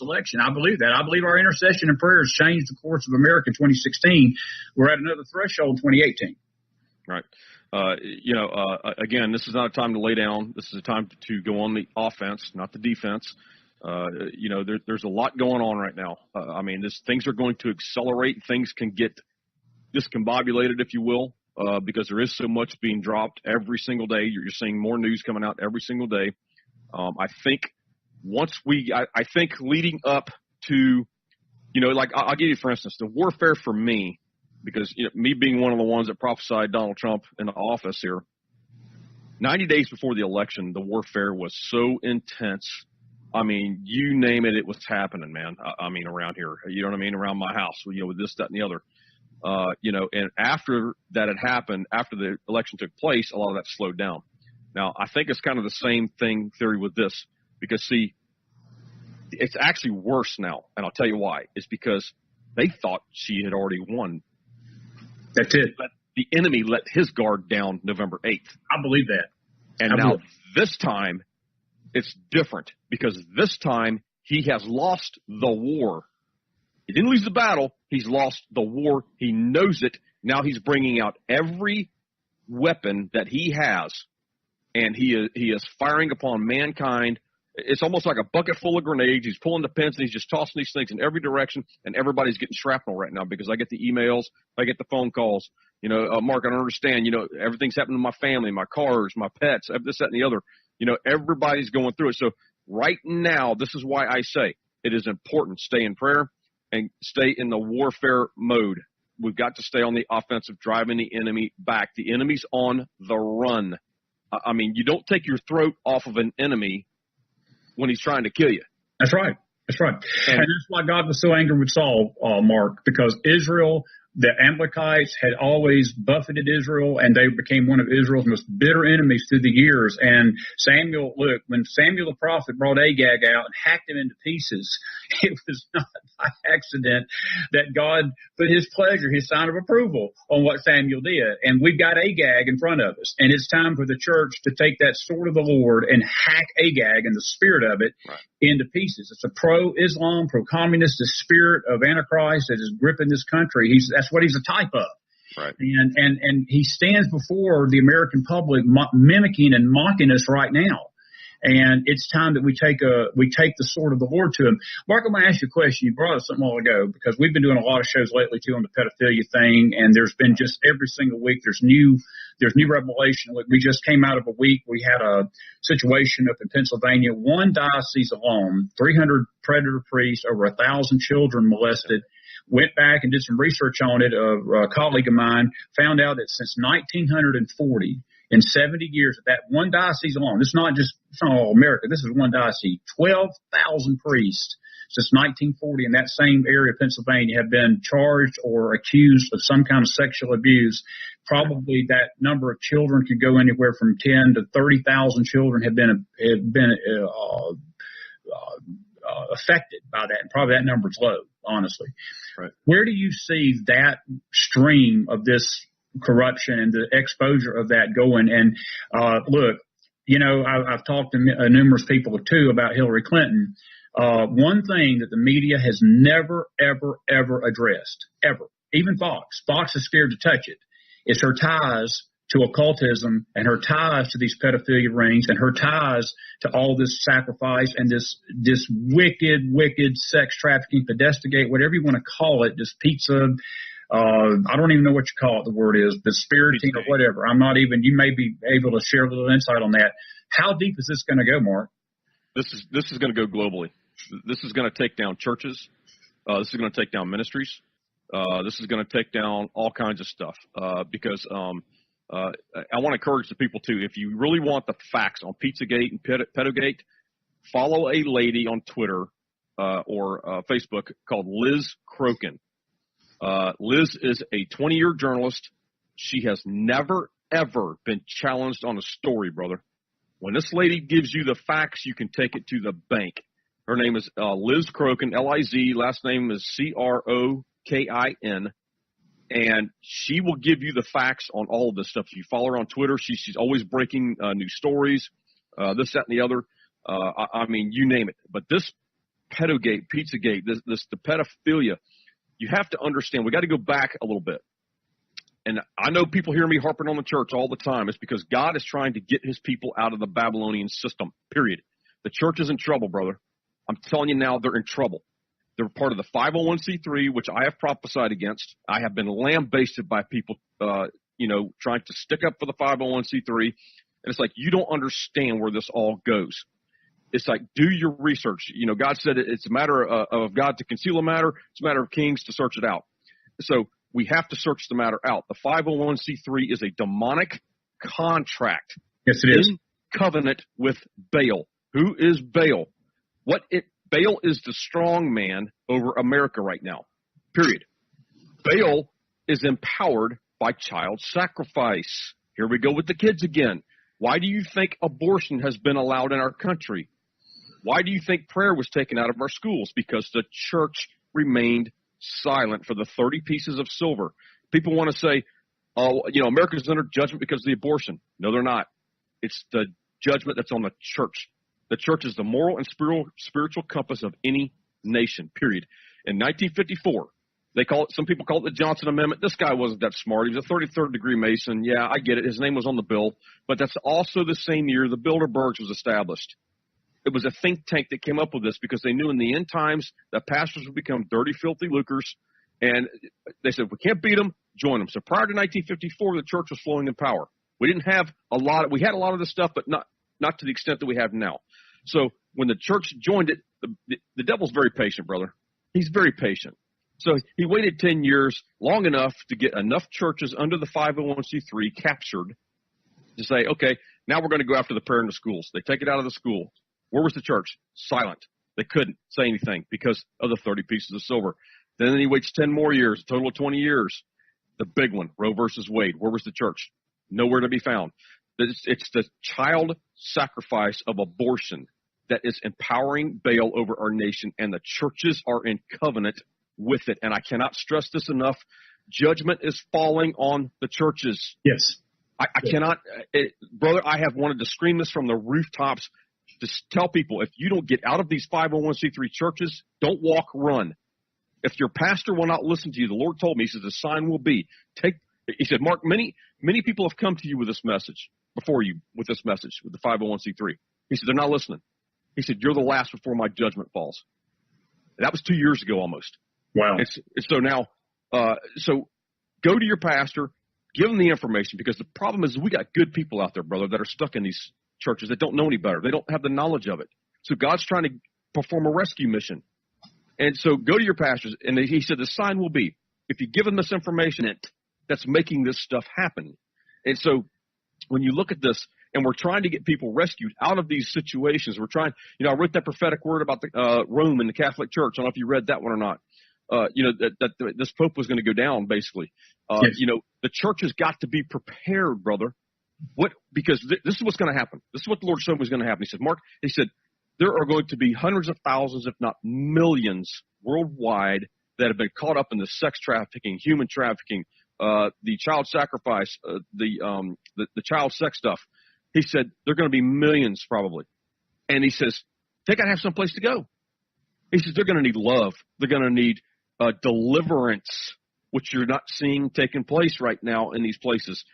election. I believe that. I believe our intercession and prayers changed the course of America in 2016. We're at another threshold in 2018. Right. Again, this is not a time to lay down. This is a time to go on the offense, not the defense. There's a lot going on right now. Things are going to accelerate. Things can get discombobulated, if you will, because there is so much being dropped every single day. You're seeing more news coming out every single day. I think leading up to, I'll give you, for instance, the warfare for me, because me being one of the ones that prophesied Donald Trump in the office here, 90 days before the election, the warfare was so intense. I mean, you name it, it was happening, man. Around here, you know what I mean? Around my house, with this, that, and the other. And after that had happened, after the election took place, a lot of that slowed down. Now, I think it's kind of the same theory with this, because, see, it's actually worse now, and I'll tell you why. It's because they thought she had already won. That's it. But the enemy let his guard down November 8th. I believe that. And now this time it's different, because this time he has lost the war. He didn't lose the battle. He's lost the war. He knows it. Now he's bringing out every weapon that he has, and he is firing upon mankind. It's almost like a bucket full of grenades. He's pulling the pins, and he's just tossing these things in every direction, and everybody's getting shrapnel right now, because I get the emails, I get the phone calls. Mark, I don't understand. Everything's happening to my family, my cars, my pets, this, that, and the other. Everybody's going through it. So right now, this is why I say it is important. Stay in prayer and stay in the warfare mode. We've got to stay on the offensive, driving the enemy back. The enemy's on the run. You don't take your throat off of an enemy when he's trying to kill you. That's right. That's right. And that's why God was so angry with Saul, Mark, because Israel, the Amalekites, had always buffeted Israel, and they became one of Israel's most bitter enemies through the years. And Samuel, when Samuel the prophet brought Agag out and hacked him into pieces, it was not by accident that God put his pleasure, his sign of approval on what Samuel did. And we've got Agag in front of us. And it's time for the church to take that sword of the Lord and hack Agag and the spirit of it into pieces. It's a pro-Islam, pro-communist, the spirit of Antichrist that is gripping this country. That's what he's a type of. Right. And he stands before the American public mimicking and mocking us right now. And it's time that we take the sword of the Lord to him. Mark, I'm going to ask you a question. You brought up something a while ago, because we've been doing a lot of shows lately too on the pedophilia thing, and there's been just every single week there's new revelation. Like, we just came out of a week. We had a situation up in Pennsylvania, one diocese alone, 300 predator priests, over 1,000 children molested. Went back and did some research on it. A colleague of mine found out that since 1940, in 70 years, that one diocese alone, it's not all America, this is one diocese, 12,000 priests since 1940 in that same area of Pennsylvania have been charged or accused of some kind of sexual abuse. Probably that number of children could go anywhere from 10 to 30,000 children have been affected by that, and probably that number's low, honestly. Right. Where do you see that stream of this corruption and the exposure of that going? And look, I've talked to numerous people too about Hillary Clinton. One thing that the media has never, ever, ever addressed, ever, even Fox is scared to touch it, is her ties to occultism and her ties to these pedophilia rings and her ties to all this sacrifice and this wicked sex trafficking, pedestigate, whatever you want to call it, this pizza. I don't even know what you call it. The word is the spiriting or whatever. You may be able to share a little insight on that. How deep is this going to go, Mark? This is going to go globally. This is going to take down churches. This is going to take down ministries. This is going to take down all kinds of stuff. Because I want to encourage the people too. If you really want the facts on Pizzagate and Pedogate, follow a lady on Twitter or Facebook called Liz Crokin. Liz is a 20-year journalist. She has never, ever been challenged on a story, brother. When this lady gives you the facts, you can take it to the bank. Her name is Liz Crokin, L-I-Z. Last name is C-R-O-K-I-N. And she will give you the facts on all of this stuff. If you follow her on Twitter, she's always breaking new stories, this, that, and the other. You name it. But this pedogate, Pizzagate, the pedophilia. You have to understand, we got to go back a little bit. And I know people hear me harping on the church all the time. It's because God is trying to get his people out of the Babylonian system, period. The church is in trouble, brother. I'm telling you now, they're in trouble. They're part of the 501c3, which I have prophesied against. I have been lambasted by people, trying to stick up for the 501c3. And it's like, you don't understand where this all goes. It's like, do your research. God said it's a matter of God to conceal a matter. It's a matter of kings to search it out. So we have to search the matter out. The 501c3 is a demonic contract. Yes, it is. In covenant with Baal. Who is Baal? Baal is the strong man over America right now. Period. Baal is empowered by child sacrifice. Here we go with the kids again. Why do you think abortion has been allowed in our country? Why do you think prayer was taken out of our schools? Because the church remained silent for the 30 pieces of silver. People want to say, America's under judgment because of the abortion. No, they're not. It's the judgment that's on the church. The church is the moral and spiritual compass of any nation, period. In 1954, some people call it the Johnson Amendment. This guy wasn't that smart. He was a 33rd degree Mason. Yeah, I get it. His name was on the bill. But that's also the same year the Bilderbergs was established. It was a think tank that came up with this because they knew in the end times that pastors would become dirty, filthy lucres. And they said, if we can't beat them, join them. So prior to 1954, the church was flowing in power. We didn't have we had a lot of this stuff, but not to the extent that we have now. So when the church joined it, the devil's very patient, brother. He's very patient. So he waited 10 years, long enough to get enough churches under the 501c3 captured to say, okay, now we're going to go after the prayer in the schools. They take it out of the school. Where was the church? Silent. They couldn't say anything because of the 30 pieces of silver. Then he waits 10 more years, a total of 20 years. The big one, Roe versus Wade. Where was the church? Nowhere to be found. It's the child sacrifice of abortion that is empowering Baal over our nation, and the churches are in covenant with it. And I cannot stress this enough. Judgment is falling on the churches. Yes. I cannot, brother, I have wanted to scream this from the rooftops. Just tell people, if you don't get out of these 501c3 churches, don't walk, run. If your pastor will not listen to you, the Lord told me, he says, the sign will be, he said, Mark, many people have come to you with this message, before you, with this message, with the 501c3. He said, they're not listening. He said, you're the last before my judgment falls. And that was 2 years ago almost. Wow. And so now, go to your pastor, give them the information, because the problem is we got good people out there, brother, that are stuck in these churches that don't know any better. They don't have the knowledge of it. So God's trying to perform a rescue mission. And so go to your pastors, and he said the sign will be, if you give them this information, that's making this stuff happen. And so when you look at this, and we're trying to get people rescued out of these situations, we're trying, I wrote that prophetic word about the Rome and the Catholic Church. I don't know if you read that one or not. That this Pope was going to go down, basically. Yes. The church has got to be prepared, brother. Because this is what's going to happen. This is what the Lord showed me was going to happen. He said, Mark, there are going to be hundreds of thousands, if not millions, worldwide that have been caught up in the sex trafficking, human trafficking, the child sacrifice, the child sex stuff. He said there are going to be millions probably. And he says, they got to have some place to go. He says they're going to need love. They're going to need deliverance, which you're not seeing taking place right now in these places.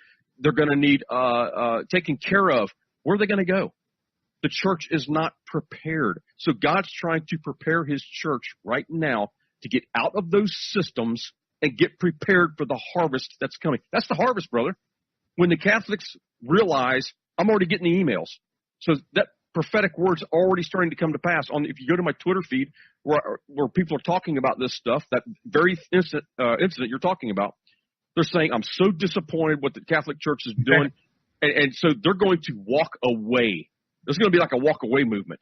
They're going to need taken care of. Where are they going to go? The church is not prepared. So God's trying to prepare his church right now to get out of those systems and get prepared for the harvest that's coming. That's the harvest, brother. When the Catholics realize, I'm already getting the emails. So that prophetic word's already starting to come to pass. If you go to my Twitter feed where people are talking about this stuff, that very incident you're talking about, they're saying, I'm so disappointed what the Catholic Church is doing. And so they're going to walk away. There's going to be like a walk away movement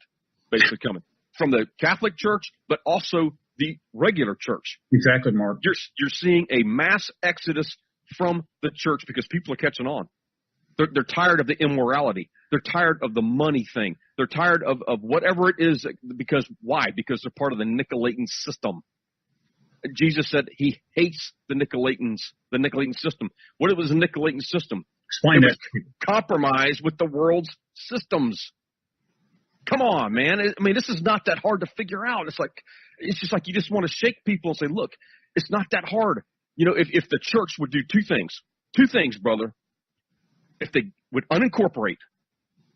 basically coming from the Catholic Church, but also the regular church. Exactly, Mark. You're seeing a mass exodus from the church because people are catching on. They're tired of the immorality. They're tired of the money thing. They're tired of whatever it is. Because why? Because they're part of the Nicolaitan system. Jesus said he hates the Nicolaitan system. What was the Nicolaitan system? Explain that. Compromise with the world's systems. Come on, man. I mean, this is not that hard to figure out. It's just like you just want to shake people and say, look, it's not that hard. You know, if the church would do two things, brother. If they would unincorporate,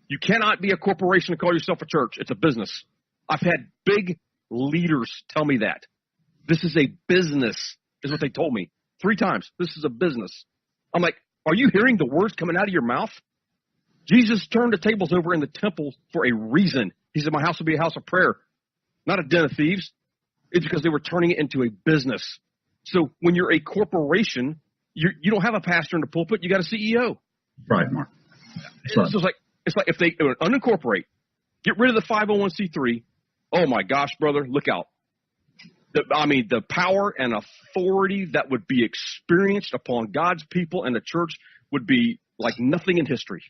you cannot be a corporation and call yourself a church. It's a business. I've had big leaders tell me that. This is a business, is what they told me 3 times. This is a business. I'm like, are you hearing the words coming out of your mouth? Jesus turned the tables over in the temple for a reason. He said, my house will be a house of prayer, not a den of thieves. It's because they were turning it into a business. So when you're a corporation, you don't have a pastor in the pulpit. You got a CEO. Right, Mark. It's like if they would unincorporate, get rid of the 501c3. Oh my gosh, brother, look out. The power and authority that would be experienced upon God's people and the church would be like nothing in history.